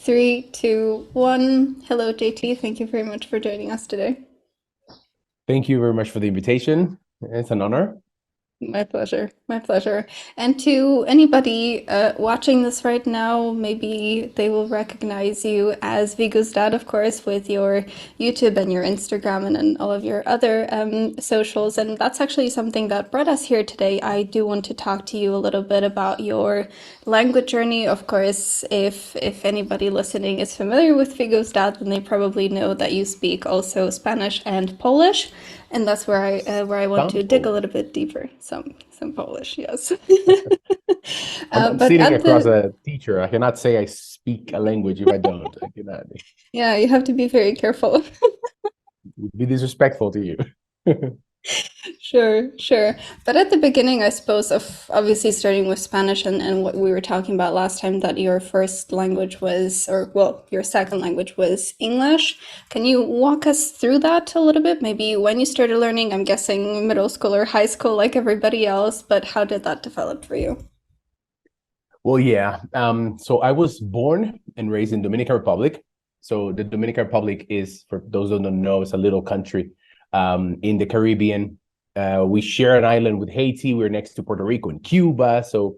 Three, two, one. Hello, JT. Thank you very much for joining us today. Thank you very much for the invitation. It's an honor. My pleasure. My pleasure. And to anybody watching this right now, maybe they will recognize you as Vigo's dad, of course, with your YouTube and your Instagram and all of your other socials. And that's actually something that brought us here today. I do want to talk to you a little bit about your language journey. Of course, if anybody listening is familiar with Vigo's dad, then they probably know that you speak also Spanish and Polish. And that's where I want to Some dig a Polish. little bit deeper. Some Polish, yes. I'm But sitting at across the a teacher. I cannot say I speak a language if I don't. I cannot. It Yeah, you have to be very careful. would be disrespectful to you. Sure, sure. But at the beginning, I suppose, of obviously starting with Spanish and what we were talking about last time, that your first language was, or well, your second language was English. Can you walk us through that a little bit? Maybe when you started learning, I'm guessing middle school or high school like everybody else, but how did that develop for you? Well, yeah. So I was born and raised in Dominican Republic. So the Dominican Republic is, for those who don't know, it's a little country in the Caribbean. We share an island with Haiti. We're next to Puerto Rico and Cuba. So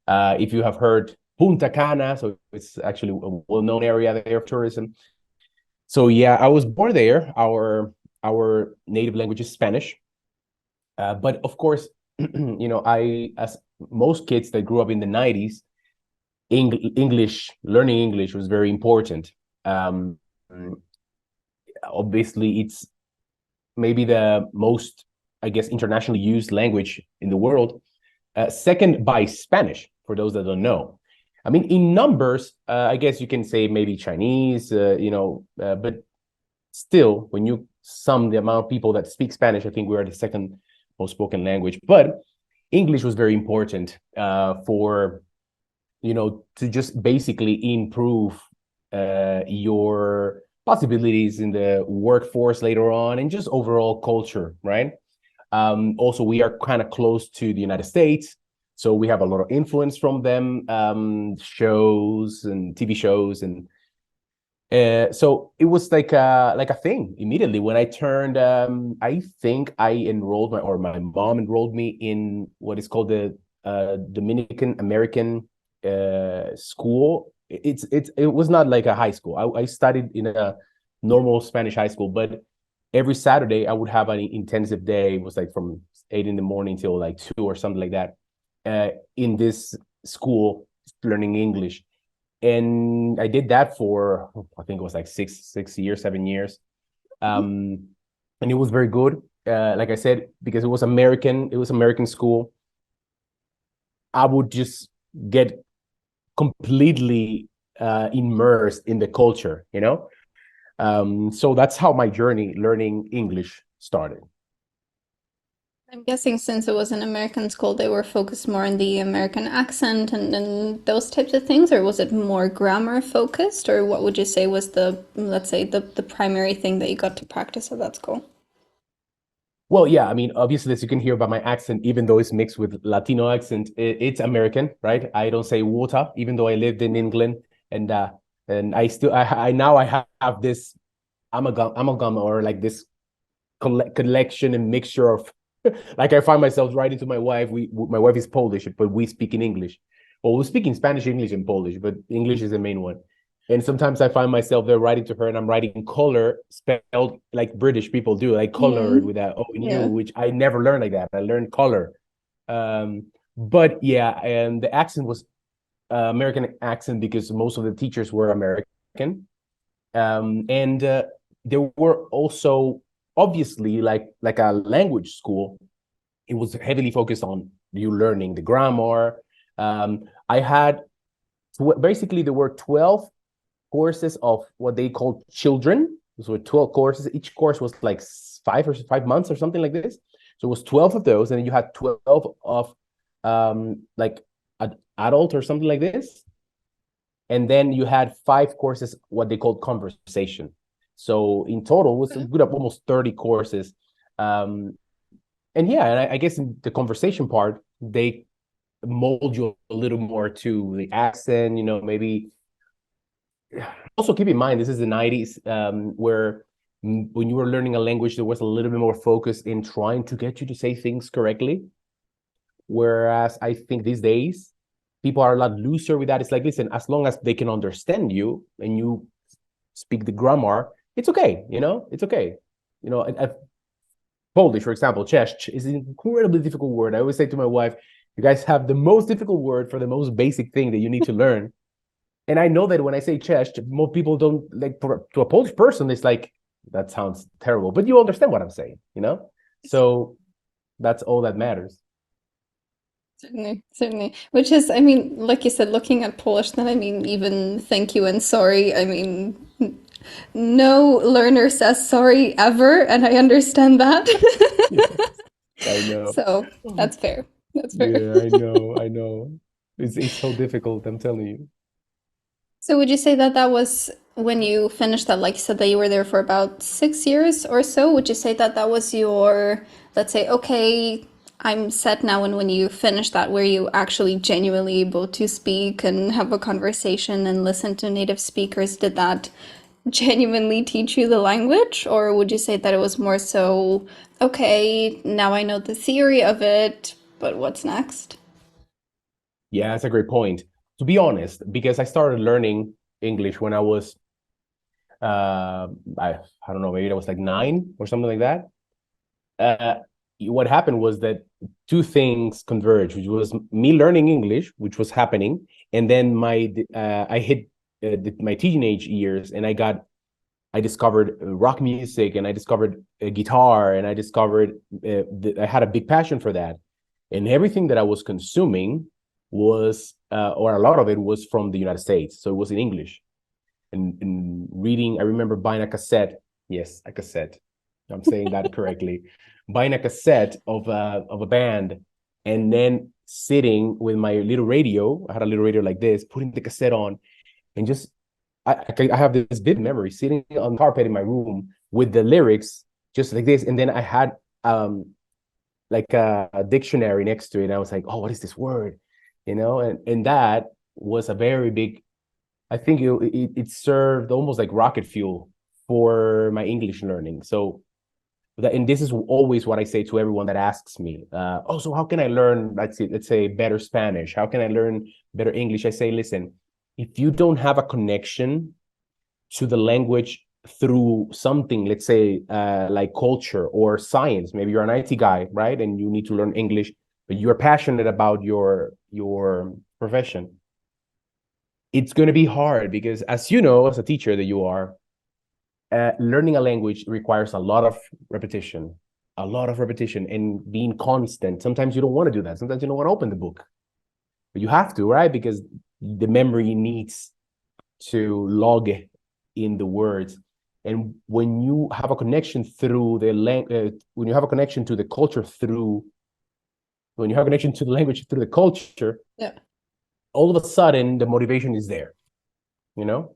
if you have heard Punta Cana, so it's actually a well-known area there of tourism. So yeah, I was born there. Our native language is Spanish, but of course, I as most kids that grew up in the '90s, English learning English was very important. Um, Obviously, it's maybe the most, I guess, internationally used language in the world, second by Spanish. For those that don't know, I mean, in numbers, I guess you can say maybe Chinese, but still, when you sum the amount of people that speak Spanish, I think we are the second most spoken language. But English was very important for to just basically improve your possibilities in the workforce later on, and just overall culture, right? Also, we are kind of close to the United States, so we have a lot of influence from them, shows and TV shows, and so it was like a thing immediately when I turned. I think I enrolled my mom enrolled me in what is called the Dominican American school. It was not like a high school. I studied in a normal Spanish high school, but every Saturday I would have an intensive day. It was like from 8 in the morning till like 2 or something like that, in this school learning English. And I did that for, I think it was like 6 years, 7 years. Um, and it was very good. Like I said, because it was American school. I would just get completely immersed in the culture. So that's how my journey learning English started. I'm guessing since it was an American school, they were focused more on the American accent and those types of things, or was it more grammar focused, or what would you say was let's say, the primary thing that you got to practice at that school? Well, yeah, I mean, obviously, as you can hear by my accent, even though it's mixed with Latino accent, it's American, right? I don't say water, even though I lived in England, and I still, I now I have this amalgam or like this collection and mixture of, like I find myself writing to my wife. My wife is Polish, but we speak in English. Well, we speak in Spanish, English, and Polish, but English is the main one. And sometimes I find myself there writing to her, and I'm writing color spelled like British people do, like colored Mm, with that O and U, yeah. which I never learned like that. I learned color. But yeah, and the accent was American accent because most of the teachers were American. And there were also obviously like a language school. It was heavily focused on you learning the grammar. I had basically there were 12 courses of what they called children. So 12 courses. Each course was like 5 months or something like this. So it was 12 of those, and then you had 12 of like adult or something like this. And then you had 5 courses, what they called conversation. So in total, it was a good almost 30 courses. Um, and yeah, and I guess in the conversation part, they mold you a little more to the accent, maybe also keep in mind, this is the 90s, where when you were learning a language, there was a little bit more focus in trying to get you to say things correctly. Whereas I think these days, people are a lot looser with that. It's like, listen, as long as they can understand you and you speak the grammar, it's okay. It's okay. Polish, for example, cześć is an incredibly difficult word. I always say to my wife, you guys have the most difficult word for the most basic thing that you need to learn. And I know that when I say cześć, most people don't like, to a Polish person, it's like, that sounds terrible, but you understand what I'm saying. So that's all that matters. Certainly, certainly. Which is, I mean, like you said, looking at Polish, then I mean, even thank you and sorry. I mean, no learner says sorry ever, and I understand that. Yes, I know. So that's fair. That's fair. Yeah, I know. It's so difficult, I'm telling you. So would you say that that was when you finished that, like you said, that you were there for about 6 years or so? Would you say that that was your, let's say, okay, I'm set now, and when you finished that, were you actually genuinely able to speak and have a conversation and listen to native speakers? Did that genuinely teach you the language? Or would you say that it was more so, okay, now I know the theory of it, but what's next? Yeah, that's a great point. To be honest, because I started learning English when I was, I don't know, maybe I was like 9 or something like that. Uh, what happened was that two things converged, which was me learning English, which was happening, and then I hit my teenage years, and I discovered rock music, and I discovered guitar, and I discovered I had a big passion for that, and everything that I was consuming was, or a lot of it was from the United States, so it was in English. And reading, I remember buying a cassette. Yes, a cassette. I'm saying that correctly. Buying a cassette of a band, and then sitting with my little radio. I had a little radio like this, putting the cassette on, and just I have this vivid memory sitting on the carpet in my room with the lyrics just like this, and then I had like a dictionary next to it, and I was like, oh, what is this word? And that was a very big. I think it served almost like rocket fuel for my English learning. So and this is always what I say to everyone that asks me, oh, so how can I learn, let's say better Spanish? How can I learn better English? I say, listen, if you don't have a connection to the language through something, let's say like culture or science, maybe you're an IT guy, right? And you need to learn English, but you're passionate about your profession. It's going to be hard because, as you know, as a teacher that you are, learning a language requires a lot of repetition and being constant. Sometimes you don't want to do that. Sometimes you don't want to open the book, but you have to, right? Because the memory needs to log in the words. And when you have a connection through the when you have a connection to the culture through, when you have a connection to the language through the culture, Yeah. all of a sudden the motivation is there, you know?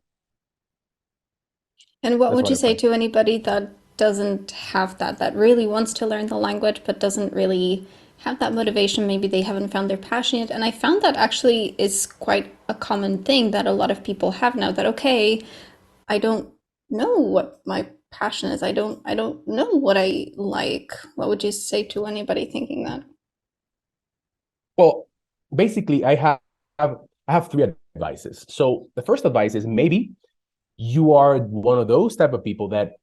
And what That's would what you I say find. to anybody that doesn't have that, that really wants to learn the language but doesn't really have that motivation? Maybe they haven't found their passion yet. And I found that actually is quite a common thing that a lot of people have now, that okay, I don't know what my passion is. I don't know what I like. What would you say to anybody thinking that? Well, basically, I have three advices. So the first advice is, maybe you are one of those type of people that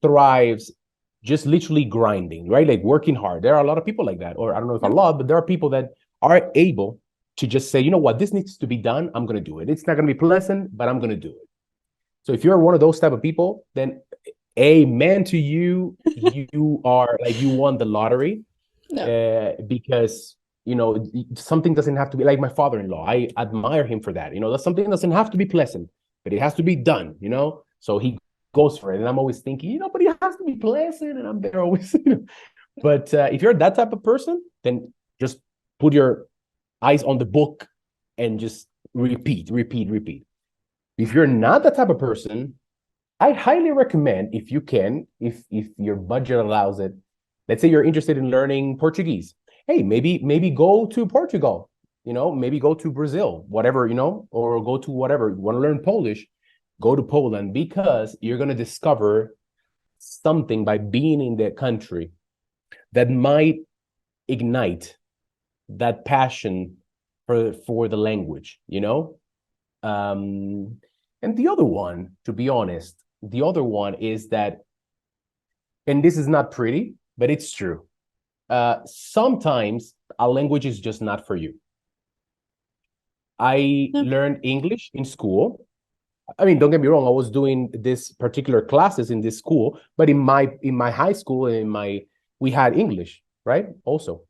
thrives just literally grinding, right? Like working hard. There are a lot of people like that, or I don't know if a Yeah. lot, but there are people that are able to just say, you know what, this needs to be done. I'm going to do it. It's not going to be pleasant, but I'm going to do it. So if you're one of those type of people, then amen to you. You are like, you won the lottery, No. because something doesn't have to be like my father-in-law. I admire him for that. That something doesn't have to be pleasant, but it has to be done. So he goes for it, and I'm always thinking, but it has to be pleasant, and I'm there always. But if you're that type of person, then just put your eyes on the book and just repeat, repeat, repeat. If you're not that type of person, I highly recommend, if you can, if your budget allows it. Let's say you're interested in learning Portuguese. Hey, maybe go to Portugal. Maybe go to Brazil, whatever, or go to whatever. You want to learn Polish. go to Poland because you're going to discover something by being in the country that might ignite that passion for the language, you know? And the other one, to be honest, the other one is that, and this is not pretty, but it's true. Sometimes a language is just not for you. I Yeah. learned English in school. I mean, don't get me wrong, I was doing this particular classes in this school, but in my high school and we had English, right? Also.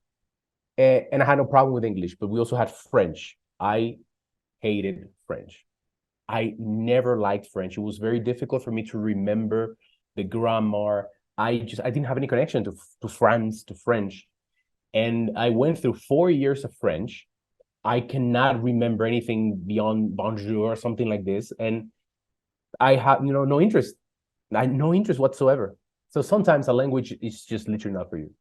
And I had no problem with English, but we also had French. I hated French. I never liked French. It was very difficult for me to remember the grammar. I didn't have any connection to France, to French. And I went through 4 years of French. I cannot remember anything beyond bonjour or something like this. And I have, no interest. I no interest whatsoever. So sometimes a language is just literally not for you.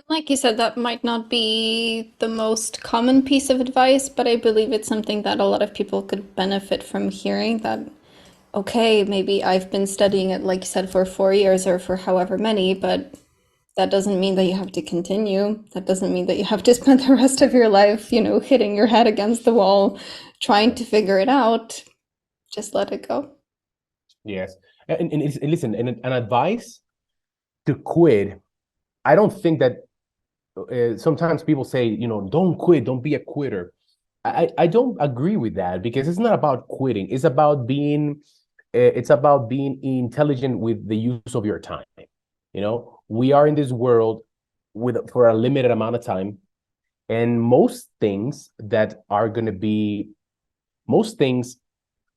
Like you said, that might not be the most common piece of advice, but I believe it's something that a lot of people could benefit from hearing that, okay, maybe I've been studying it, like you said, for 4 years or for however many, but that doesn't mean that you have to continue. That doesn't mean that you have to spend the rest of your life, hitting your head against the wall, trying to figure it out. Just let it go. Yes. And listen, an advice to quit, I don't think that sometimes people say, don't quit, don't be a quitter. I don't agree with that because it's not about quitting. It's about being intelligent with the use of your time. We are in this world for a limited amount of time, and most things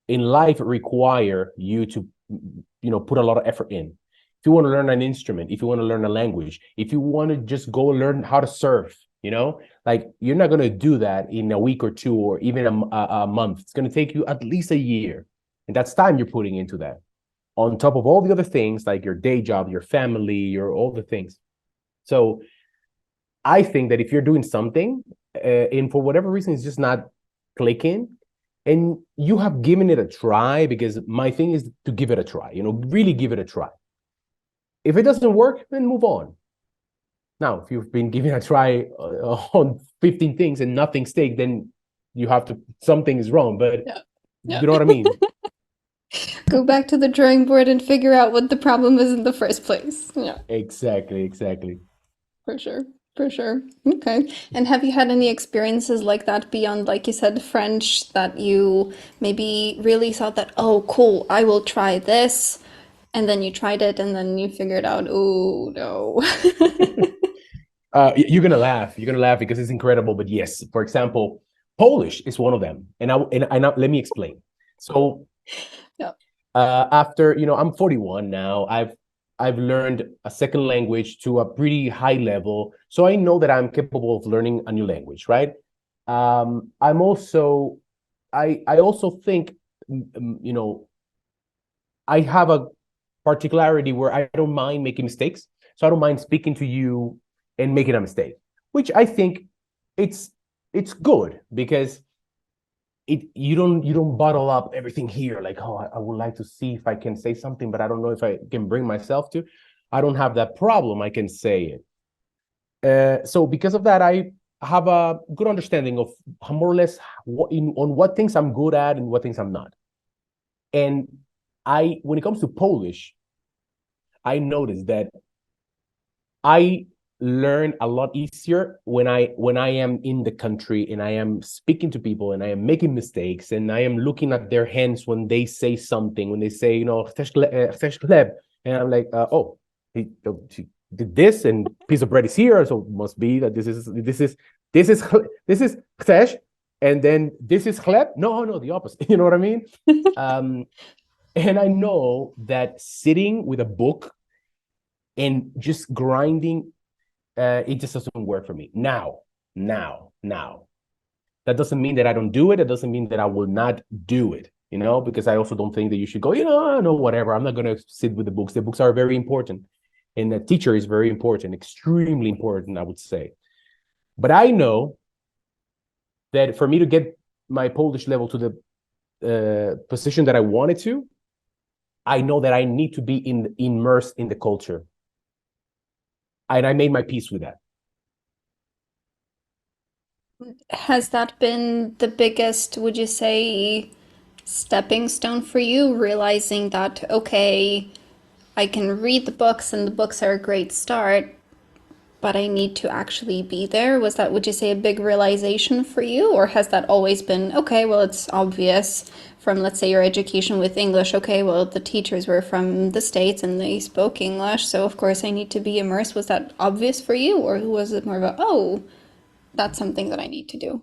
in life require you to, put a lot of effort in. If you want to learn an instrument, if you want to learn a language, if you want to just go learn how to surf, like you're not going to do that in a week or two or even a month. It's going to take you at least a year. And that's time you're putting into that. On top of all the other things like your day job, your family, your all the things. So I think that if you're doing something and for whatever reason it's just not clicking, and you have given it a try, because my thing is to give it a try, really give it a try. If it doesn't work, then move on. Now, if you've been giving a try on 15 things and nothing sticks, then something is wrong, but Yeah. Yeah. you know what I mean? Go back to the drawing board and figure out what the problem is in the first place. Yeah, Exactly. for sure. For sure. Okay. And have you had any experiences like that beyond, like you said, French, that you maybe really thought that, oh, cool, I will try this, and then you tried it and then you figured out, oh, no. You're gonna laugh because it's incredible. But yes, for example, Polish is one of them, let me explain. So Yeah. after I'm 41 now, I've learned a second language to a pretty high level, so I know that I'm capable of learning a new language, right? I'm also I also think, I have a particularity where I don't mind making mistakes. So I don't mind speaking to you and making a mistake, which I think it's good because you don't bottle up everything here like, oh, I would like to see if I can say something, but I don't know if I can bring myself to. I don't have that problem. I can say it. So because of that, I have a good understanding of more or less on what things I'm good at and what things I'm not. And when it comes to Polish, I noticed that I learn a lot easier when I am in the country and I am speaking to people and I am making mistakes and I am looking at their hands when they say something, when they say, and I'm like, oh, he did this and piece of bread is here, so it must be that this is chcesz, and then this is chleb. No, the opposite. You know what I mean? Um, and I know that sitting with a book and just grinding, it just doesn't work for me now. That doesn't mean that I don't do it. It doesn't mean that I will not do it, because I also don't think that you should go, no, whatever. I'm not going to sit with the books. The books are very important. And the teacher is very important, extremely important, I would say. But I know that for me to get my Polish level to the position that I wanted to, I know that I need to be immersed in the culture. And I made my peace with that. Has that been the biggest, would you say, stepping stone for you, realizing that, okay, I can read the books and the books are a great start, but I need to actually be there? Was that, would you say, a big realization for you? Or has that always been, okay, well, it's obvious from, let's say, your education with English, okay, well, the teachers were from the States and they spoke English, so of course I need to be immersed. Was that obvious for you? Or was it more of a, oh, that's something that I need to do?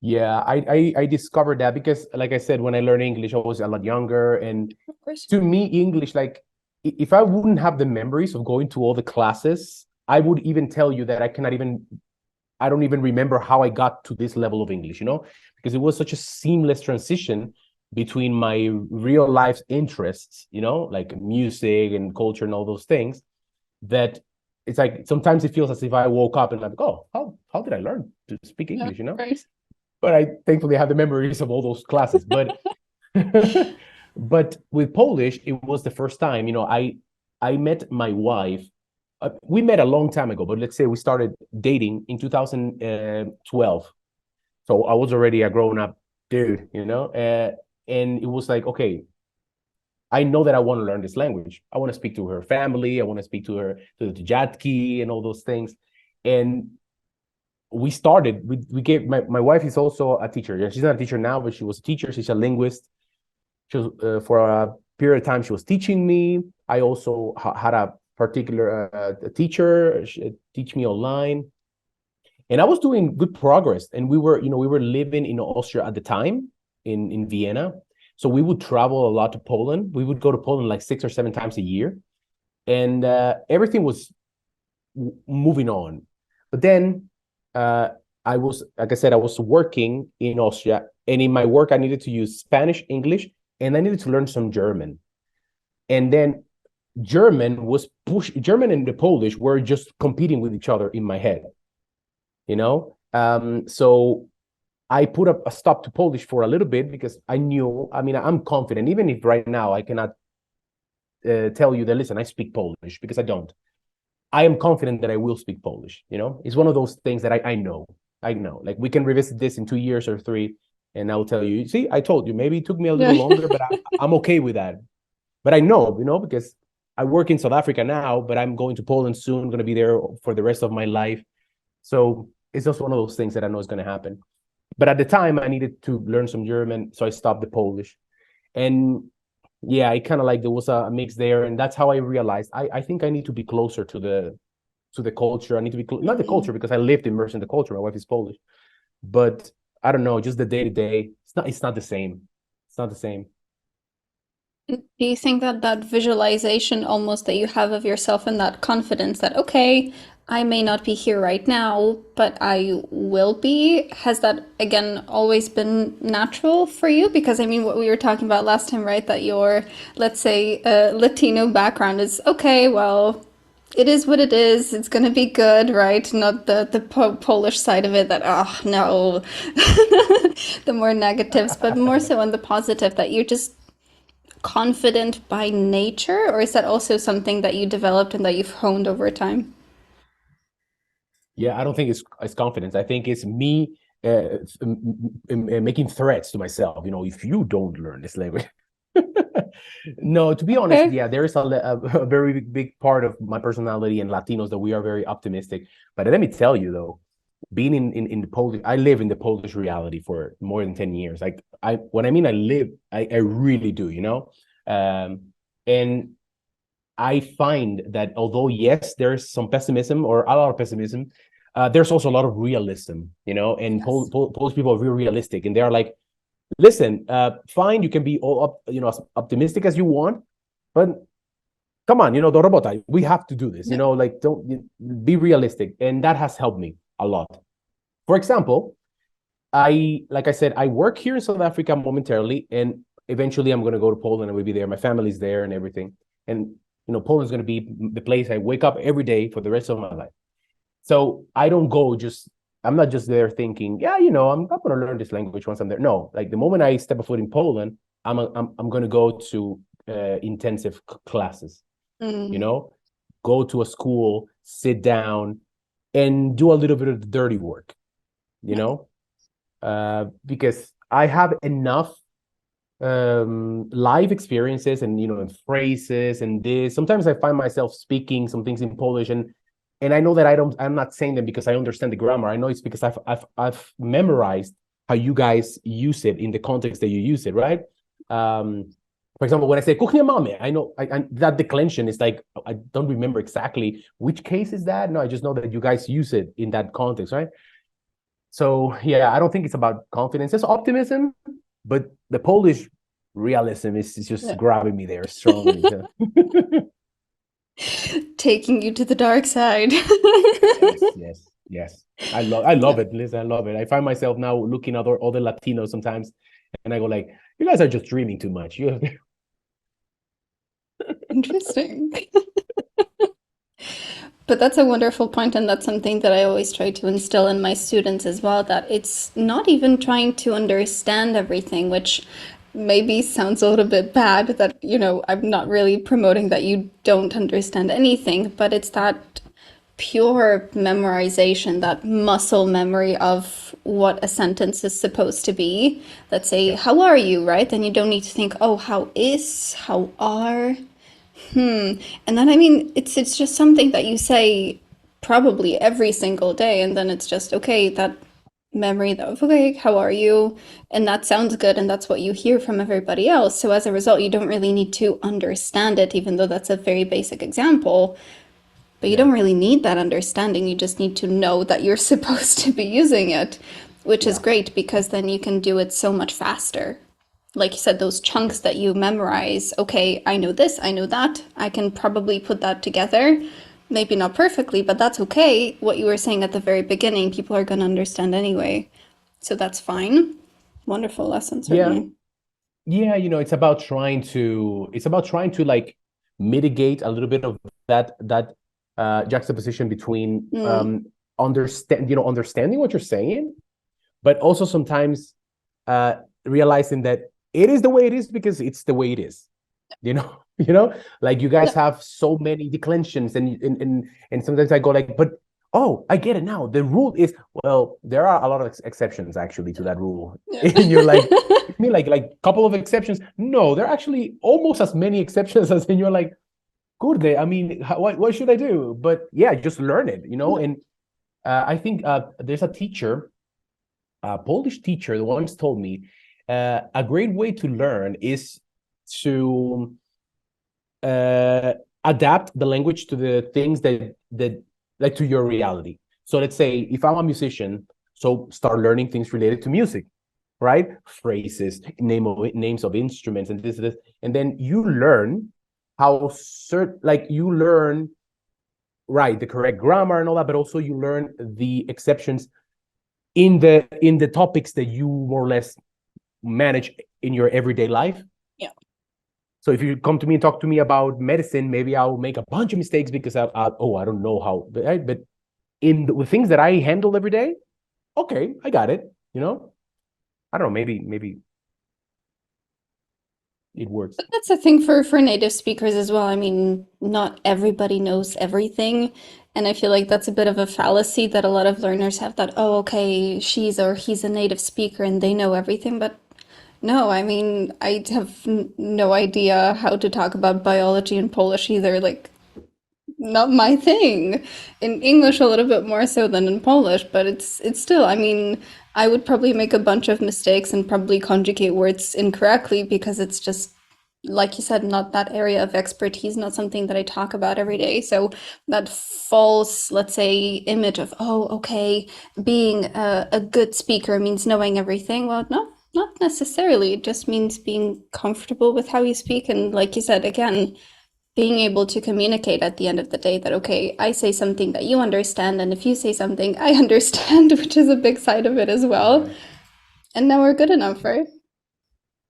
Yeah, I discovered that because, like I said, when I learned English, I was a lot younger, and Of course. to me, English, like if I wouldn't have the memories of going to all the classes, I would even tell you that I don't even remember how I got to this level of English, because it was such a seamless transition between my real life interests, like music and culture and all those things, that it's like sometimes it feels as if I woke up and I'm like, oh, how did I learn to speak Yeah, English, right. But I thankfully have the memories of all those classes. But but with Polish, it was the first time, I met my wife. We met a long time ago, but let's say we started dating in 2012. So I was already a grown up dude, and it was like, okay, I know that I want to learn this language. I want to speak to her family. I want to speak to her, to the Jatki and all those things. And we gave my wife is also a teacher. Yeah, she's not a teacher now, but she was a teacher. She's a linguist. She was for a period of time she was teaching me. I also had a particular teacher teach me online, and I was doing good progress. And we were living in Austria at the time, in Vienna. So we would travel a lot to Poland. We would go to Poland like 6 or 7 times a year, and everything was moving on. But then I was, like I said, I was working in Austria, and in my work, I needed to use Spanish, English, and I needed to learn some German. And then German and the Polish were just competing with each other in my head, So I put up a stop to Polish for a little bit because I knew, I mean, I'm confident, even if right now I cannot tell you that, listen, I speak Polish, because I don't. I am confident that I will speak Polish. It's one of those things that I know. I know. Like, we can revisit this in 2 years or 3, and I'll tell you. See, I told you. Maybe it took me a little Yeah. longer, but I'm okay with that. But I know, because I work in South Africa now, but I'm going to Poland soon. I'm going to be there for the rest of my life. So it's just one of those things that I know is going to happen. But at the time, I needed to learn some German, so I stopped the Polish. And yeah, I kind of like there was a mix there, and that's how I realized I think I need to be closer to the culture. I need to be not the culture, because I lived immersed in the culture. My wife is Polish, but I don't know, just the day to day. It's not the same. It's not the same. Do you think that that visualization almost that you have of yourself and that confidence that, okay, I may not be here right now, but I will be, has that again always been natural for you? Because I mean, what we were talking about last time, right? That your, let's say, Latino background is okay, well, it is what it is. It's gonna be good, right? Not the Polish side of it that, oh no, the more negatives, but more so on the positive that you're just confident by nature, or is that also something that you developed and that you've honed over time? Yeah, I don't think it's confidence. I think it's me making threats to myself. If you don't learn this language. No, to be honest, Okay. yeah, there is a very big part of my personality and Latinos that we are very optimistic. But let me tell you though, being in the Polish, I live in the Polish reality for more than 10 years. Like, when I mean I live, I really do, and I find that although, yes, there's some pessimism, or a lot of pessimism, there's also a lot of realism, and Yes. Polish people are very realistic, and they are like, listen, fine, you can be all as optimistic as you want, but come on, the robota, we have to do this, Yeah. like, don't be realistic. And that has helped me a lot. For example, like I said, I work here in South Africa momentarily, and eventually I'm going to go to Poland and we'll be there. My family's there and everything. And, Poland's going to be the place I wake up every day for the rest of my life. So I don't go just I'm not just there thinking, yeah, I'm going to learn this language once I'm there. No, like the moment I step a foot in Poland, I'm going to go to intensive classes, Mm. go to a school, sit down, and do a little bit of the dirty work, because I have enough live experiences and phrases and this. Sometimes I find myself speaking some things in Polish, and I know that I'm not saying them because I understand the grammar. I know it's because I've memorized how you guys use it in the context that you use it, right? For example, when I say kuchnia mamy, I know that declension is like, I don't remember exactly which case is that. No, I just know that you guys use it in that context, right? So yeah, I don't think it's about confidence. It's optimism, but the Polish realism is just Yeah. grabbing me there strongly. So. Taking you to the dark side. Yes, yes, yes. I love Yeah. it, Liz. I love it. I find myself now looking at other Latinos sometimes, and I go like, "You guys are just dreaming too much." You have Interesting. But that's a wonderful point, and that's something that I always try to instill in my students as well, that it's not even trying to understand everything, which maybe sounds a little bit bad, that, I'm not really promoting that you don't understand anything, but it's that pure memorization, that muscle memory of what a sentence is supposed to be. Let's say, yeah, how are you, right? Then you don't need to think, oh, how is, how are. And then, I mean, it's just something that you say probably every single day, and then it's just okay, that memory of okay, how are you? And that sounds good, and that's what you hear from everybody else. So as a result, you don't really need to understand it, even though that's a very basic example. But you yeah, don't really need that understanding. You just need to know that you're supposed to be using it, which is yeah, great because then you can do it so much faster. Like you said, those yeah, chunks that you memorize, okay, I know this, I know that, I can probably put that together. Maybe not perfectly, but that's okay. What you were saying at the very beginning, people are going to understand anyway. So that's fine. Wonderful lesson, yeah. certainly. Yeah, it's about trying to like mitigate a little bit of that juxtaposition between Mm, understanding what you're saying, but also sometimes realizing that it is the way it is because it's the way it is. you know like you guys yeah, have so many declensions, and sometimes I go like, but oh, I get it now. The rule is, well, there are a lot of exceptions actually to that rule. yeah. And you're like, you mean like couple of exceptions? No, there are actually almost as many exceptions as, and you're like, good. I mean, what should I do? But yeah, just learn it, Yeah. and I think there's a teacher, a Polish teacher, that once told me a great way to learn is to uh, adapt the language to the things that like to your reality. So let's say if I'm a musician, so start learning things related to music, right? Phrases, names of instruments, and this, and then you learn how like you learn right the correct grammar and all that, but also you learn the exceptions in the topics that you more or less manage in your everyday life. Yeah. So if you come to me and talk to me about medicine, maybe I'll make a bunch of mistakes because I don't know how. But in the things that I handle every day, okay, I got it. I don't know. Maybe it works. But that's the thing for native speakers as well. I mean, not everybody knows everything. And I feel like that's a bit of a fallacy that a lot of learners have, that, oh, okay, she's or he's a native speaker and they know everything. But no, I mean, I have no idea how to talk about biology in Polish either. Like, not my thing. In English, a little bit more so than in Polish, but it's still, I mean, I would probably make a bunch of mistakes and probably conjugate words incorrectly because it's just, like you said, not that area of expertise, not something that I talk about every day. So that false, let's say, image of, oh, okay, being a good speaker means knowing everything. Well, no, not necessarily. It just means being comfortable with how you speak. And like you said, again, being able to communicate at the end of the day that, okay, I say something that you understand, and if you say something I understand, which is a big side of it as well. Yeah. And now we're good enough, right?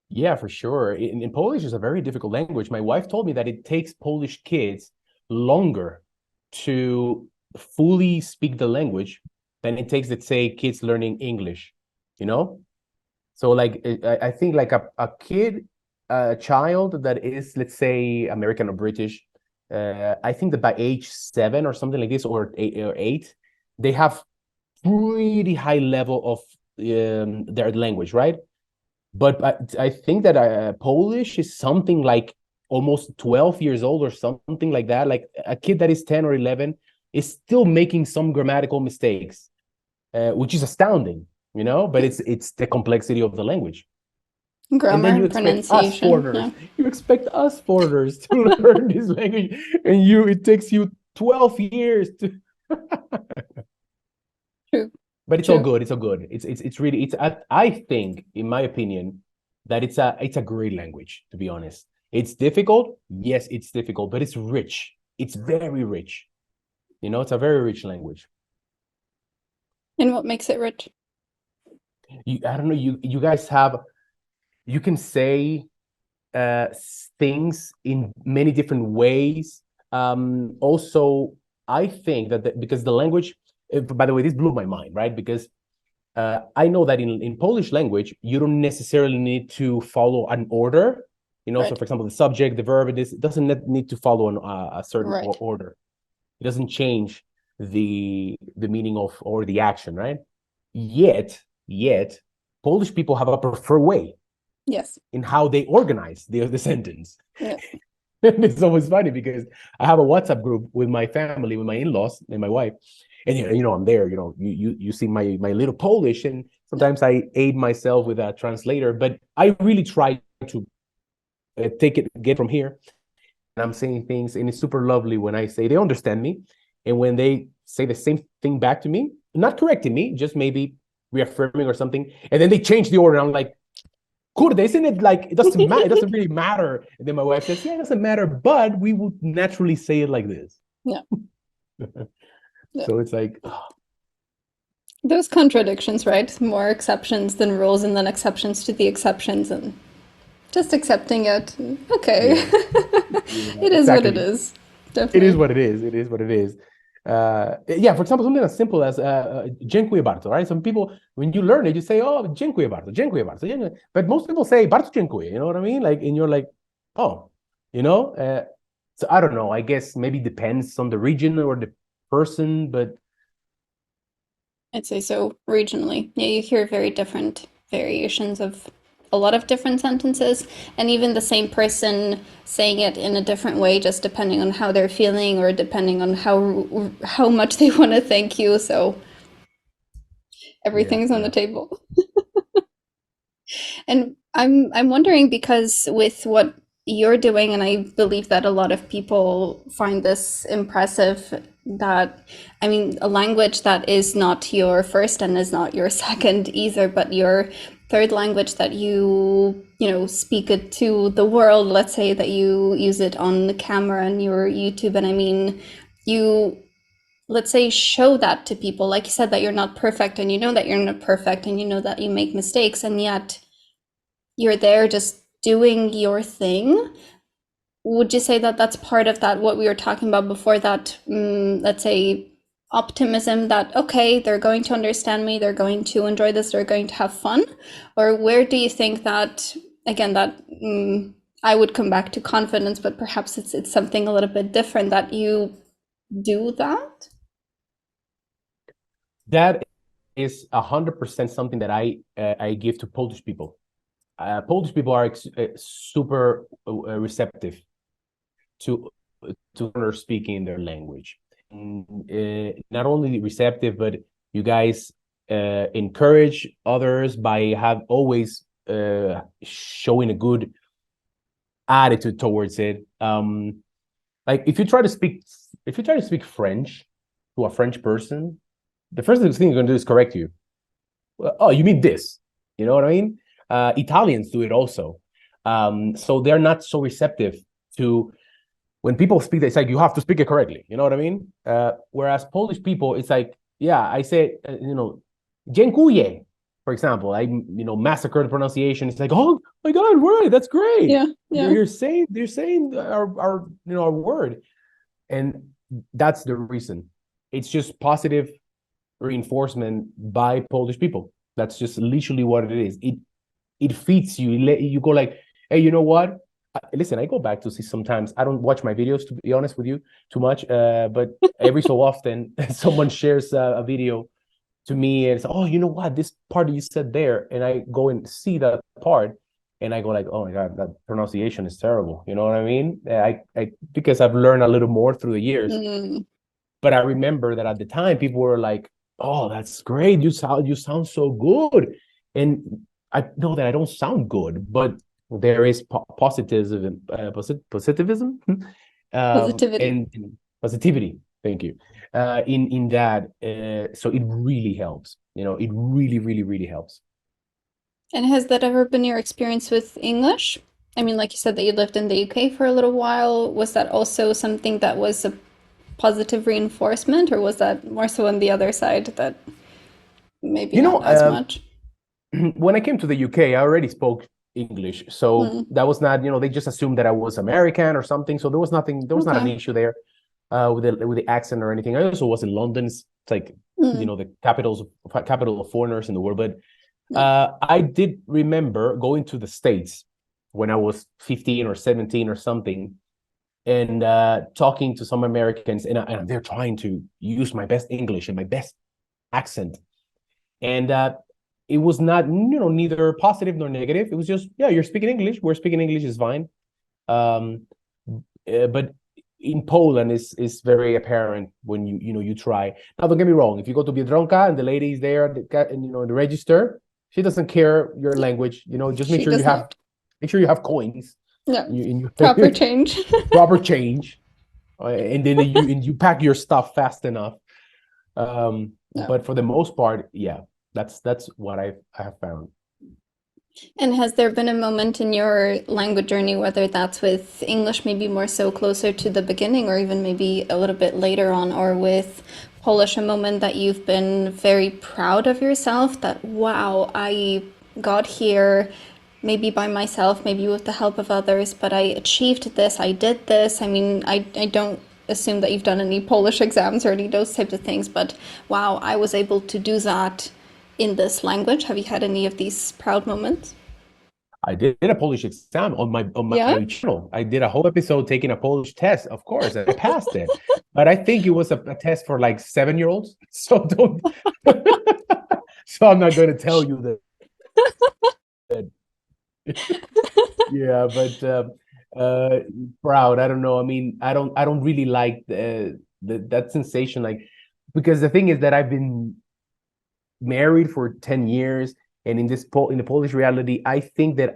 Yeah, for sure. In Polish is a very difficult language. My wife told me that it takes Polish kids longer to fully speak the language than it takes, let's say, kids learning English, you know? So like, I think like a kid, a child that is, let's say, American or British, I think that by age 7 or something like this, or 8, they have pretty high level of their language, right? But I think that Polish is something like almost 12 years old or something like that. Like a kid that is 10 or 11 is still making some grammatical mistakes, which is astounding, you know, but it's the complexity of the language. And then Grammar, you expect us pronunciation. foreigners, Yeah. you expect us foreigners to learn this language, and it takes you 12 years to. True. But it's all True. good. It's all good. It's really I think, in my opinion, that it's a great language, to be honest. It's difficult. Yes, it's difficult, but it's rich. It's very rich. You know, it's a very rich language. And what makes it rich? I don't know, you guys have, you can say uh things in many different ways. Also, I think that because the language, by the way, this blew my mind, right? Because I know that in Polish language, you don't necessarily need to follow an order. You know, so Right. for example, the subject, the verb, it doesn't need to follow a certain Right. order. It doesn't change the meaning of or the action, right? Yet, Polish people have a preferred way Yes. in how they organize the sentence. Yeah. And it's always funny because I have a WhatsApp group with my family, with my in-laws and my wife. And you know, I'm there, you know, you see my little Polish, and Yeah. sometimes I aid myself with a translator, but I really try to get from here. And I'm saying things, and it's super lovely when I say they understand me. And when they say the same thing back to me, not correcting me, just maybe reaffirming or something, and then they change the order. I'm like, kurde, isn't it like it doesn't matter? It doesn't really matter. And then my wife says, yeah, it doesn't matter, but we would naturally say it like this. Yeah. Yeah. So it's like, oh, Those contradictions, right? More exceptions than rules, and then exceptions to the exceptions, and just accepting it. Okay. yeah, yeah, It is what it exactly. is. It is Definitely. what it is. It is what it is. Yeah, for example, something as simple as dziękuję bardzo, right? Some people, when you learn it, you say, oh, dziękuję bardzo, dziękuję bardzo. But most people say bardzo dziękuję, you know what I mean? Like, and you're like, oh, you know? So I don't know. I guess maybe depends on the region or the person, but I'd say so regionally. Yeah, you hear very different variations of a lot of different sentences, and even the same person saying it in a different way, just depending on how they're feeling or depending on how much they want to thank you. So yeah, everything's on the yeah. table. And I'm wondering, because with what you're doing, and I believe that a lot of people find this impressive, that I mean, a language that is not your first and is not your second either, but your third language, that you know, speak it to the world. Let's say that you use it on the camera and your YouTube, and I mean, you, let's say, show that to people, like you said, that you're not perfect, and you know that you're not perfect, and you know that you make mistakes, and yet you're there just doing your thing. Would you say that that's part of that, what we were talking about before, that let's say optimism, that okay, they're going to understand me, they're going to enjoy this, they're going to have fun? Or where do you think that, again, that I would come back to confidence, but perhaps it's something a little bit different, that you do that? That is 100% something that I give to Polish people. Polish people are super receptive to learners speaking their language. Not only receptive, but you guys encourage others by have always showing a good attitude towards it. Like if you try to speak French to a French person, the first thing you're gonna do is correct you. Well, oh, you mean this? You know what I mean? Italians do it also. So they're not so receptive to when people speak. It's like you have to speak it correctly. You know what I mean? Whereas Polish people, it's like, yeah, I say, dziękuję, for example. I massacre the pronunciation. It's like, oh my god, right, that's great. Yeah, yeah. They're saying our word, and that's the reason. It's just positive reinforcement by Polish people. That's just literally what it is. It feeds you. You go like, hey, you know what? Listen, I go back to see sometimes. I don't watch my videos, to be honest with you, too much. But every so often, someone shares a video to me and it's, oh, you know what? This part you said there, and I go and see that part, and I go like, oh my god, that pronunciation is terrible. You know what I mean? I because I've learned a little more through the years. Mm. But I remember that at the time, people were like, "Oh, that's great! You sound so good." And I know that I don't sound good, but there is positivism, positivism, Positivity. and positivity. Thank you. In that, so it really helps. It really, really, really helps. And has that ever been your experience with English? I mean, like you said that you lived in the UK for a little while. Was that also something that was a positive reinforcement, or was that more so on the other side that maybe You not know, as much? when I came to the UK, I already spoke English, so Mm, that was not, they just assumed that I was American or something. So there was nothing, there was not an okay. issue there with the accent or anything. I also was in London. It's like Mm, the capital of foreigners in the world. But yeah. I did remember going to the States when I was 15 or 17 or something, and talking to some Americans, and they're trying to use my best English and my best accent, and it was not neither positive nor negative. It was just, yeah, you're speaking English, we're speaking English, is fine. um but in Poland is very apparent when you try. Now, don't get me wrong, if you go to Biedronka and the lady is there, and in the register, she doesn't care your language. Just make She sure you does have not. make sure you have coins Yeah. in Proper your change. proper change, and then you pack your stuff fast enough. No. But for the most part, yeah, that's what I have found. And has there been a moment in your language journey, whether that's with English, maybe more so closer to the beginning, or even maybe a little bit later on, or with Polish, a moment that you've been very proud of yourself that, wow, I got here maybe by myself, maybe with the help of others, but I achieved this, I did this. I mean, I don't assume that you've done any Polish exams or any of those types of things, but wow, I was able to do that in this language. Have you had any of these proud moments? I did a Polish exam on my Yeah? channel. I did a whole episode taking a Polish test, of course, and I passed it. But I think it was a test for like 7-year-olds. So don't. So I'm not going to tell you that. Yeah, but uh, proud. I don't know. I mean, I don't really like that sensation, like, because the thing is that I've been married for 10 years, and in the Polish reality, I think that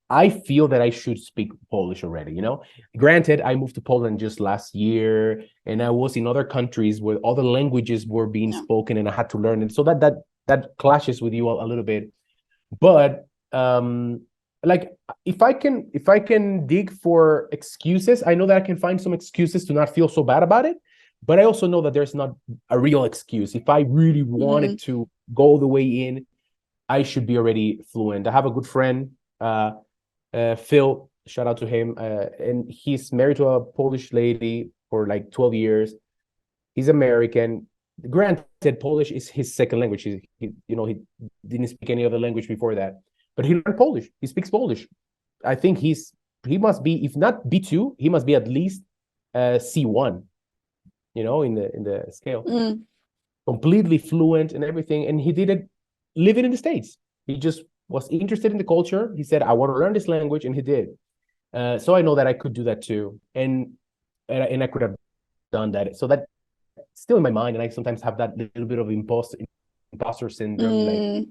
I feel that I should speak Polish already. Granted, I moved to Poland just last year, and I was in other countries where other languages were being No. spoken, and I had to learn it. So that clashes with you a little bit. But like, if I can dig for excuses, I know that I can find some excuses to not feel so bad about it. But I also know that there's not a real excuse. If I really wanted Mm, to go the way in, I should be already fluent. I have a good friend, Phil. Shout out to him. And he's married to a Polish lady for like 12 years. He's American. Granted, Polish is his second language. He didn't speak any other language before that, but he learned Polish. He speaks Polish. I think he must be, if not B2, he must be at least C1. In the scale, mm, completely fluent and everything. And he did it living in the States. He just was interested in the culture. He said, I want to learn this language, and he did. So I know that I could do that too, and I could have done that. So that still in my mind, and I sometimes have that little bit of imposter syndrome, like mm,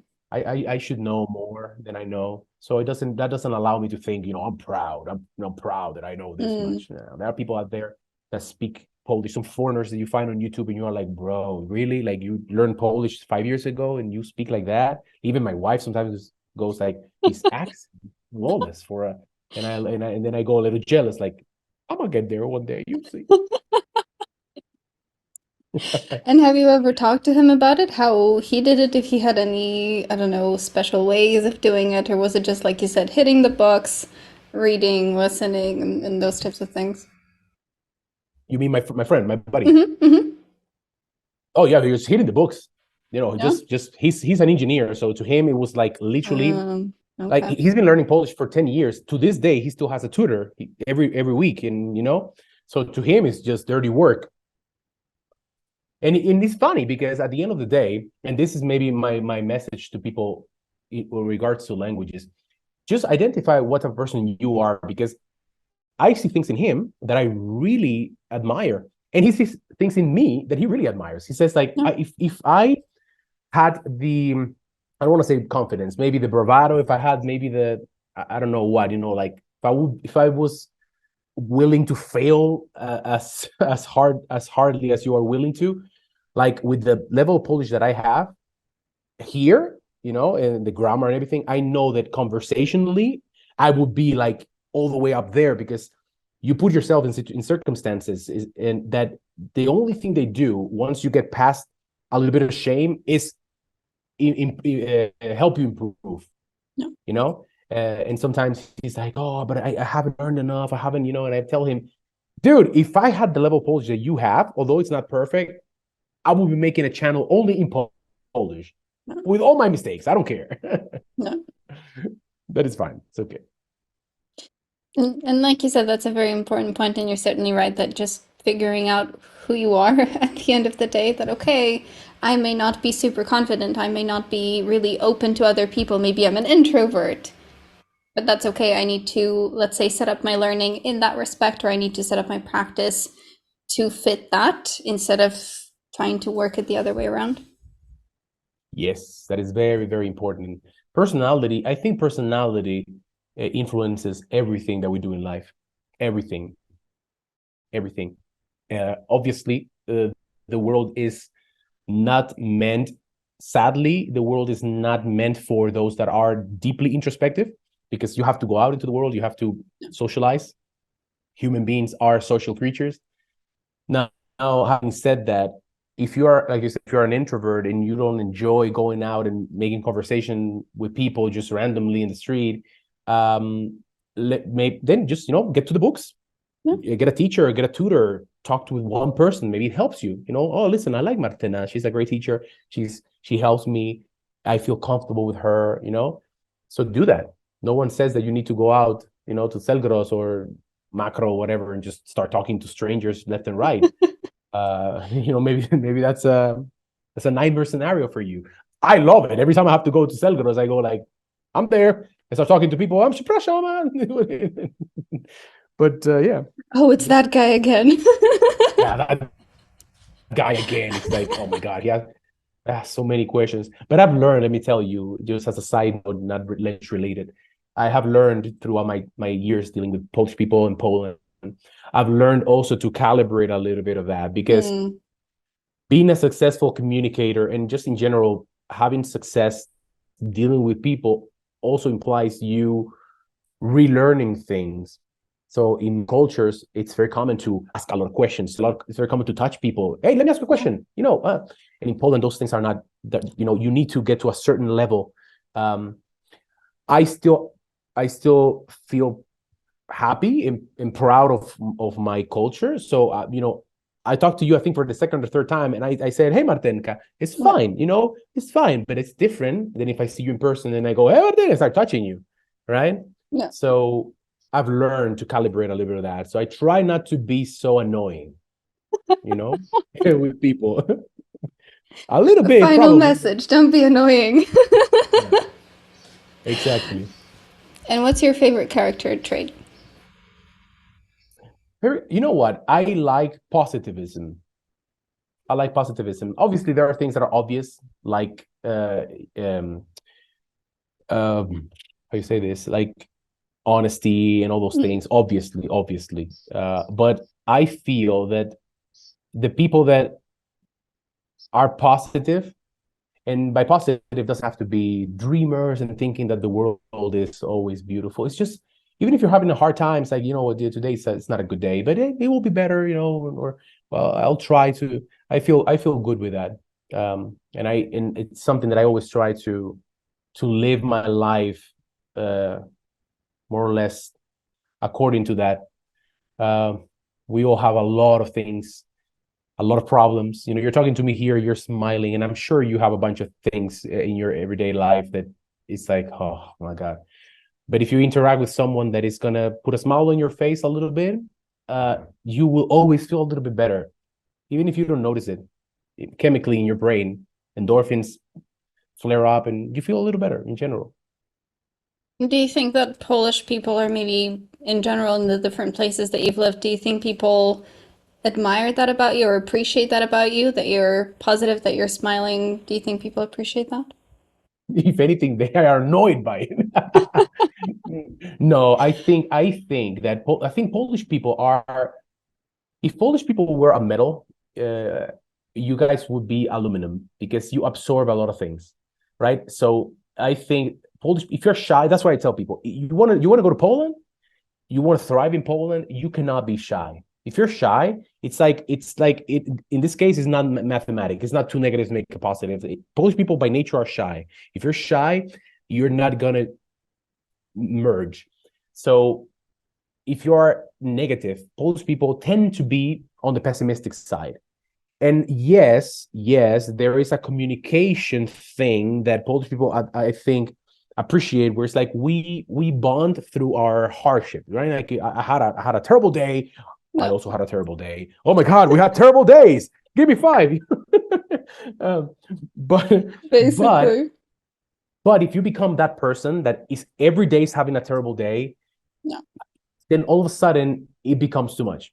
I should know more than I know. So that doesn't allow me to think, I'm proud. I'm proud that I know this mm, much. Now, there are people out there that speak Polish, some foreigners that you find on YouTube, and you are like, bro, really? Like, you learned Polish 5 years ago and you speak like that? Even my wife sometimes goes like, his accent flawless for a, and then I go a little jealous, like, I'm gonna get there one day, you see. And have you ever talked to him about it? How he did it? If he had any, I don't know, special ways of doing it, or was it just like you said, hitting the books, reading, listening, and those types of things? You mean my friend, my buddy? Hmm, hmm. Oh yeah, he was hitting the books. You know, Yeah. just he's an engineer, so to him it was like literally like Okay. he's been learning Polish for 10 years. To this day, he still has a tutor every week, and you know, so to him it's just dirty work. And it's funny because at the end of the day, and this is maybe my message to people in regards to languages, just identify what type of person you are, because I see things in him that I really admire, and he sees things in me that he really admires. He says like, Yeah. if I had the, I don't want to say confidence, maybe the bravado, if I had maybe the, I don't know what, you know, like if I was willing to fail as hardly as you are willing to, like with the level of Polish that I have here, you know, and the grammar and everything, I know that conversationally I would be like all the way up there, because you put yourself in circumstances and that the only thing they do once you get past a little bit of shame is help you improve, Yeah. you know. And sometimes he's like, oh, but I haven't learned enough, I haven't, you know. And I tell him, dude, if I had the level of Polish that you have, although it's not perfect, I will be making a channel only in Polish Yeah. with all my mistakes. I don't care. Yeah. That is fine. It's okay. And like you said, that's a very important point, and you're certainly right that just figuring out who you are at the end of the day, that okay, I may not be super confident, I may not be really open to other people, maybe I'm an introvert, but that's okay. I need to, let's say, set up my learning in that respect, or I need to set up my practice to fit that instead of trying to work it the other way around. Yes, that is very, very important. Personality, I think personality influences everything that we do in life. Everything, everything. Obviously, the world is not meant, sadly, the world is not meant for those that are deeply introspective, because you have to go out into the world, you have to socialize. Human beings are social creatures. Now, having said that, if you are, like you said, if you're an introvert and you don't enjoy going out and making conversation with people just randomly in the street, then just, you know, get to the books, Yeah. get a teacher, get a tutor, talk to one person. Maybe it helps you. You know, oh, listen, I like Martina. She's a great teacher. She helps me. I feel comfortable with her. You know, so do that. No one says that you need to go out, you know, to Selgros or Macro, whatever, and just start talking to strangers left and right. You know, maybe that's a nightmare scenario for you. I love it. Every time I have to go to Selgros, I go like, I'm there. I start talking to people. I'm przepraszam, man. But yeah, Oh, it's that guy again. yeah, that guy again. It's like, oh my god, he has so many questions. But I've learned. Let me tell you, just as a side note, not language related, I have learned throughout my years dealing with Polish people in Poland. I've learned also to calibrate a little bit of that, because Mm, being a successful communicator and just in general having success dealing with people also implies you relearning things. So in cultures, it's very common to ask a lot of questions. It's very common to touch people. Hey, let me ask you a yeah. question. You know, and in Poland, those things are not that. You know, you need to get to a certain level. Um, I still, I still feel happy and proud of my culture. So you know, I talked to you, I think, for the second or third time, and I said, "Hey, Martenka, it's Yeah. fine. You know, it's fine, but it's different than if I see you in person and I go, hey, Martenka, I start touching you, right?" Yeah. So I've learned to calibrate a little bit of that. So I try not to be so annoying, you know, with people. A little The bit, final probably. message, don't be annoying. Yeah, exactly. And what's your favorite character trait? You know what? I like positivism. I like positivism. Obviously, there are things that are obvious, like um, how you say this, like honesty and all those Mm, things. Obviously. But I feel that the people that are positive, and by positive doesn't have to be dreamers and thinking that the world is always beautiful. It's just, even if you're having a hard time, it's like, you know what, today it's not a good day, but it will be better, you know. Or well, I'll try to. I feel good with that. And it's something that I always try to live my life uh, more or less according to that. Uh, we all have a lot of things a lot of problems. You know, you're talking to me here, you're smiling, and I'm sure you have a bunch of things in your everyday life that it's like, oh my God. But if you interact with someone that is gonna put a smile on your face a little bit, you will always feel a little bit better, even if you don't notice it. Chemically in your brain, endorphins flare up, and you feel a little better in general. Do you think that Polish people, or maybe in general in the different places that you've lived, do you think people admire that about you or appreciate that about you, that you're positive, that you're smiling? Do you think people appreciate that? If anything, they are annoyed by it. No, I think that I think Polish people are. If Polish people were a metal, uh, you guys would be aluminum because you absorb a lot of things, right? So I think Polish. If you're shy, that's what I tell people. You want to go to Poland. You want to thrive in Poland. You cannot be shy. If you're shy, it's like it. In this case, it's not mathematic. It's not two negatives make a positive. Polish people by nature are shy. If you're shy, you're not gonna merge. So if you're negative, Polish people tend to be on the pessimistic side. And yes, there is a communication thing that Polish people, I think, appreciate, where it's like we bond through our hardship, right? Like I had a terrible day. I No, also had a terrible day. Oh my God, we had terrible days. Give me five. um, but but basically. but if you become that person that is every day is having a terrible day, No. then all of a sudden it becomes too much.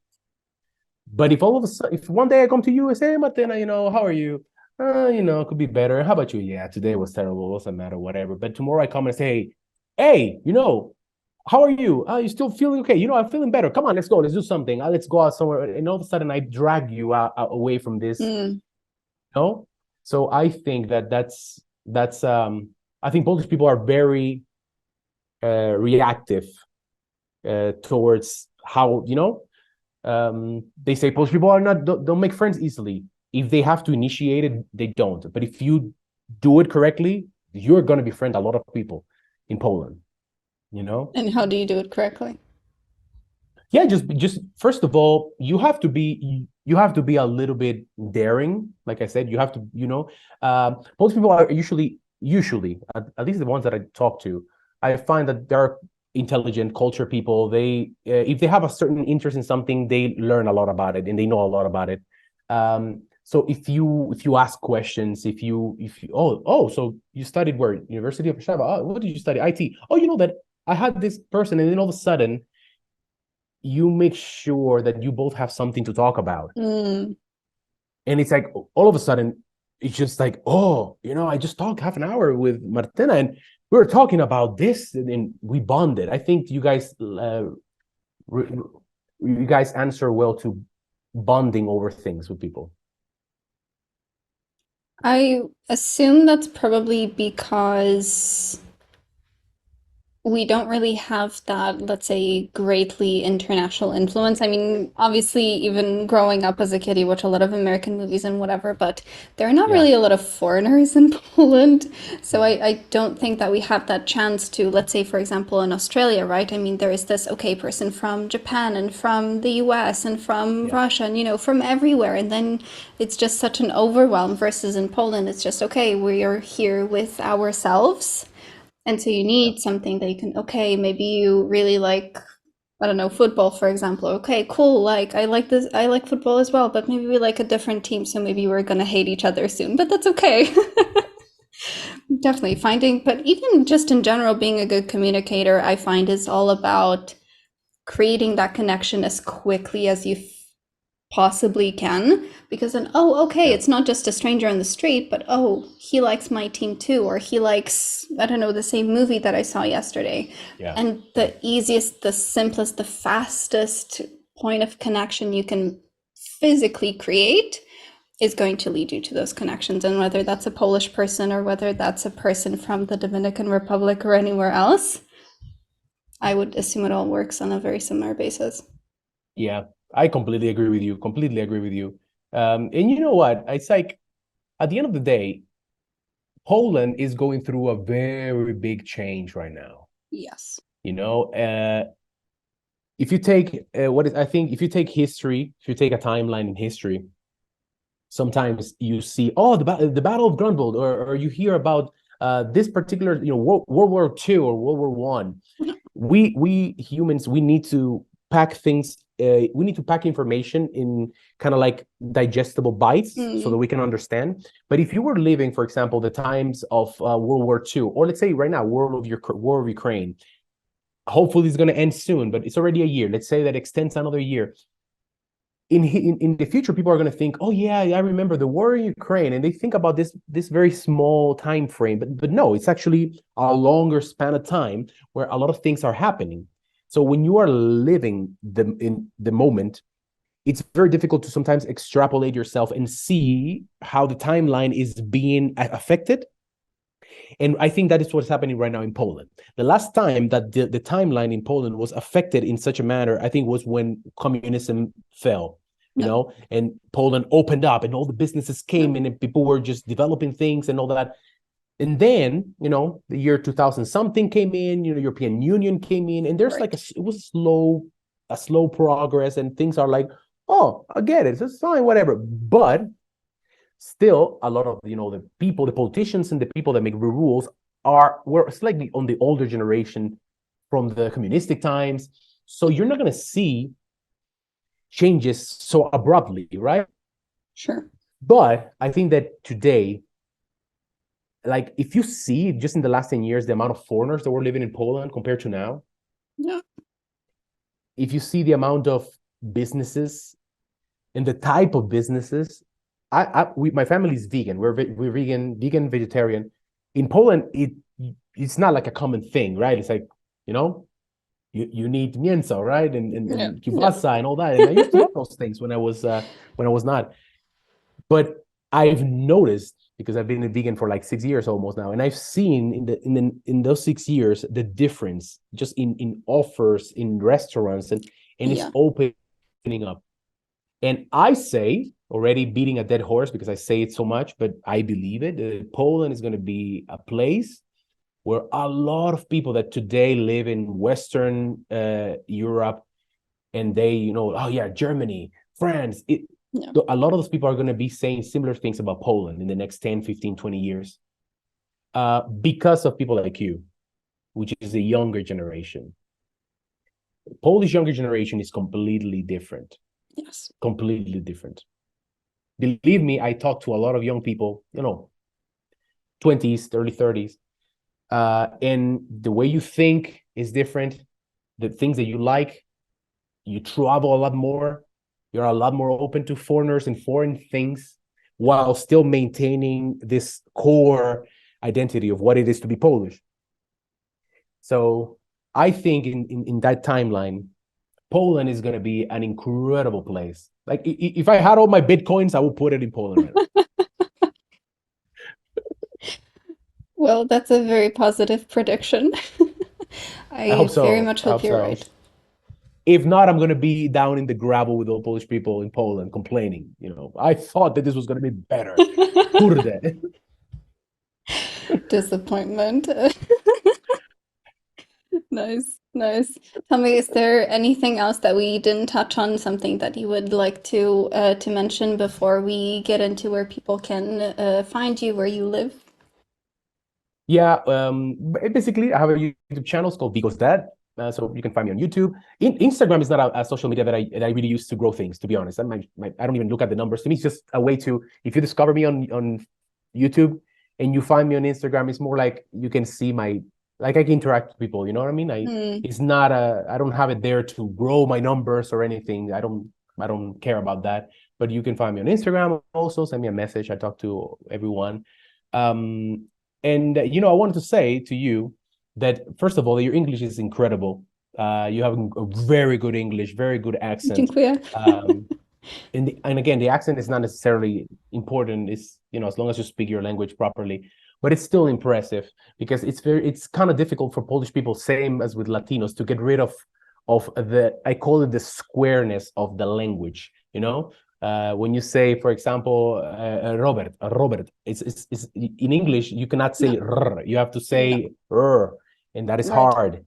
But if all of a sudden, if one day I come to you and say, hey, Martina, how are you? It could be better. How about you? Yeah, today was terrible. It doesn't matter, whatever. But tomorrow I come and say, hey, how are you? You still feeling okay? I'm feeling better. Come on, let's go. Let's do something. Let's go out somewhere. And all of a sudden I drag you away from this. Mm. No. So I think that's I think Polish people are very reactive towards how they say Polish people are not don't make friends easily. If they have to initiate it, they don't. But if you do it correctly, you're going to befriend a lot of people in Poland. You know, And how do you do it correctly? yeah. Just first of all, you have to be a little bit daring. Like I said, you have to. Polish people are usually at least the ones that I talk to. I find that they're intelligent culture people. They if they have a certain interest in something, they learn a lot about it and they know a lot about it. So if you ask questions, if you so you studied where? University of Warszawa. What did you study? IT. Oh, you know that I had this person, and then all of a sudden you make sure that you both have something to talk about. Mm. And it's like all of a sudden it's just like, oh, I just talked half an hour with Martina and we were talking about this and we bonded. I think you guys answer well to bonding over things with people. I assume that's probably because we don't really have that, let's say, greatly international influence. I mean, obviously, even growing up as a kid, you watch a lot of American movies and whatever, but there are not Yeah. really a lot of foreigners in Poland. So I don't think that we have that chance to, let's say, for example, in Australia, right? I mean, there is this, okay, person from Japan and from the US and from Yeah. Russia and, from everywhere. And then it's just such an overwhelm versus in Poland, it's just, okay, we are here with ourselves and so you Yeah. need something that you can, okay, maybe you really like, I don't know, football, for example. Okay, cool. Like, I like this, I like football as well, but maybe we like a different team, so maybe we're gonna hate each other soon, but that's okay. Definitely finding, but even just in general, being a good communicator, I find is all about creating that connection as quickly as you possibly can, because then, oh, okay, Yeah. it's not just a stranger on the street, but oh, he likes my team too, or he likes, I don't know, the same movie that I saw yesterday. Yeah. And Yeah. the easiest, the simplest, the fastest point of connection you can physically create is going to lead you to those connections. And whether that's a Polish person or whether that's a person from the Dominican Republic or anywhere else, I would assume it all works on a very similar basis. Yeah. I completely agree with you. Completely agree with you. And you know what? It's like at the end of the day, Poland is going through a very big change right now. Yes. You know, if you take if you take history, if you take a timeline in history, sometimes you see, oh, the Battle of Grunwald, or you hear about this particular, World War II or World War One. We humans, we need to pack things. We need to pack information in kind of like digestible bites so that Mm, we can understand. But if you were living, for example, the times of World War II, or let's say right now, War of Ukraine, hopefully it's going to end soon, but it's already a year. Let's say that extends another year. In the future, people are going to think, oh yeah, I remember the war in Ukraine, and they think about this very small time frame, but no, it's actually a longer span of time where a lot of things are happening. So when you are living in the moment, it's very difficult to sometimes extrapolate yourself and see how the timeline is being affected. And I think that is what's happening right now in Poland. The last time that the timeline in Poland was affected in such a manner, I think, was when communism fell, no, and Poland opened up and all the businesses no, came in and people were just developing things and all that. And then, the year 2000 something came in, European Union came in, and there's like right. it was a slow progress, and things are like, oh, I get it, it's fine, whatever. But still a lot of the politicians and the people that make the rules were slightly on the older generation from the communistic times, so you're not going to see changes so abruptly, right? Sure. But I think that today, like, if you see just in the last 10 years the amount of foreigners that were living in Poland compared to now, Yeah, if you see the amount of businesses and the type of businesses, my family is vegan. We're vegan, vegetarian. In Poland, it's not like a common thing, right? It's like, you know, you need mięso, right? yeah, And yeah. kiełbasa and all that. And I used to love those things when I was not. But I've noticed, because I've been a vegan for like 6 years almost now, and I've seen in those 6 years the difference just in offers in restaurants, and it's Yeah, opening up. And I say, already beating a dead horse because I say it so much, but I believe it. Poland is going to be a place where a lot of people that today live in Western Europe, and they, oh yeah, Germany, France, yeah. a lot of those people are going to be saying similar things about Poland in the next 10, 15, 20 years, because of people like you, which is the younger generation. Polish younger generation is completely different, Yes. completely different. Believe me, I talk to a lot of young people, 20s, early 30s, and the way you think is different. The things that you like, you travel a lot more. You're a lot more open to foreigners and foreign things, while still maintaining this core identity of what it is to be Polish. So I think in that timeline, Poland is going to be an incredible place. Like, if I had all my Bitcoins, I would put it in Poland right now. Well, that's a very positive prediction. I hope I very so. much I hope hope you're so. right. If not, I'm going to be down in the gravel with all Polish people in Poland complaining. I thought that this was going to be better. Kurde. Disappointment. Nice, nice. Tell me, is there anything else that we didn't touch on, something that you would like to mention before we get into where people can find you, where you live? Yeah, basically, I have a YouTube channel. It's called Vigo's Dad. So you can find me on YouTube. Instagram is not a social media that I really use to grow things, to be honest. I don't even look at the numbers. To me, it's just a way to, if you discover me on YouTube and you find me on Instagram, it's more like you can see like I can interact with people. You know what I mean? Hmm. It's not I don't have it there to grow my numbers or anything. I don't care about that. But you can find me on Instagram also. Send me a message. I talk to everyone. Um, and I wanted to say to you that, first of all, your English is incredible. You have a very good English, very good accent. Dziękuję. And again, the accent is not necessarily important. It's, as long as you speak your language properly, but it's still impressive because it's kind of difficult for Polish people, same as with Latinos, to get rid of I call it the squareness of the language. When you say, for example, Robert, it's in English you cannot say No, r, you have to no, say r, and that is right. hard.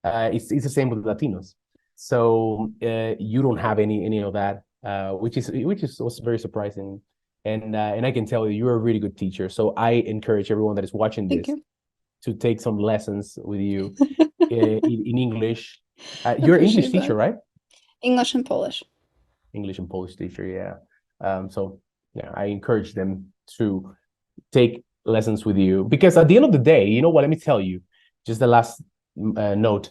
It's the same with Latinos. So you don't have any of that, which is was very surprising. and I can tell you you're a really good teacher. So I encourage everyone that is watching Thank this you. to take some lessons with you in English. You're an English Appreciate teacher, that. right? English and Polish. English and Polish teacher, yeah. So yeah, I encourage them to take lessons with you because at the end of the day, you know what? Let me tell you, just the last note.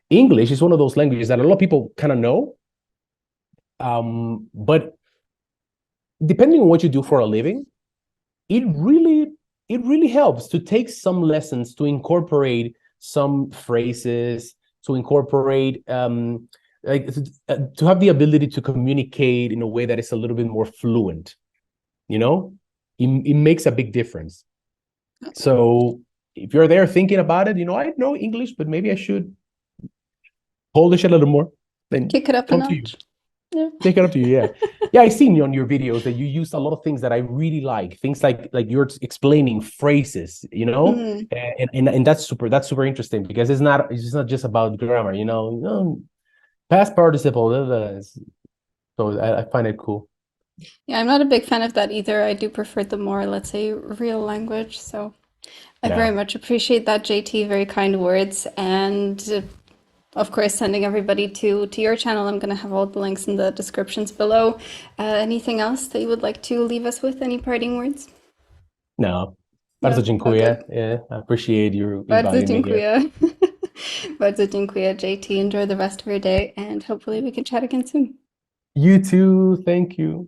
English is one of those languages that a lot of people kind of know, but depending on what you do for a living, it really it really helps to take some lessons to incorporate some phrases, to incorporate like to have the ability to communicate in a way that is a little bit more fluent. You know, it makes a big difference. Okay. So if you're there thinking about it, I know English, but maybe I should Polish a little more. Then Kick it up a come to you. notch. Yeah. Take it up to you. Yeah. Yeah, I seen on your videos that you use a lot of things that I really like. Things like you're explaining phrases, Mm. and that's super interesting because it's not just about grammar, past participle. So I find it cool. Yeah, I'm not a big fan of that either. I do prefer the more, let's say, real language. So I very Yeah. much appreciate that, JT. Very kind words. And of course, sending everybody to your channel. I'm going to have all the links in the descriptions below. Anything else that you would like to leave us with? Any parting words? No. Bardzo No? dziękuję. Okay. Yeah, I appreciate you Bardzo inviting me here. dziękuję. Bardzo dziękuję, JT. Enjoy the rest of your day, and hopefully we can chat again soon. You too. Thank you.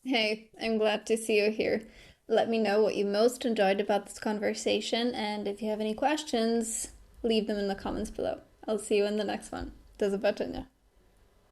Hey, I'm glad to see you here. Let me know what you most enjoyed about this conversation, and if you have any questions, leave them in the comments below. I'll see you in the next one. Do zobaczenia.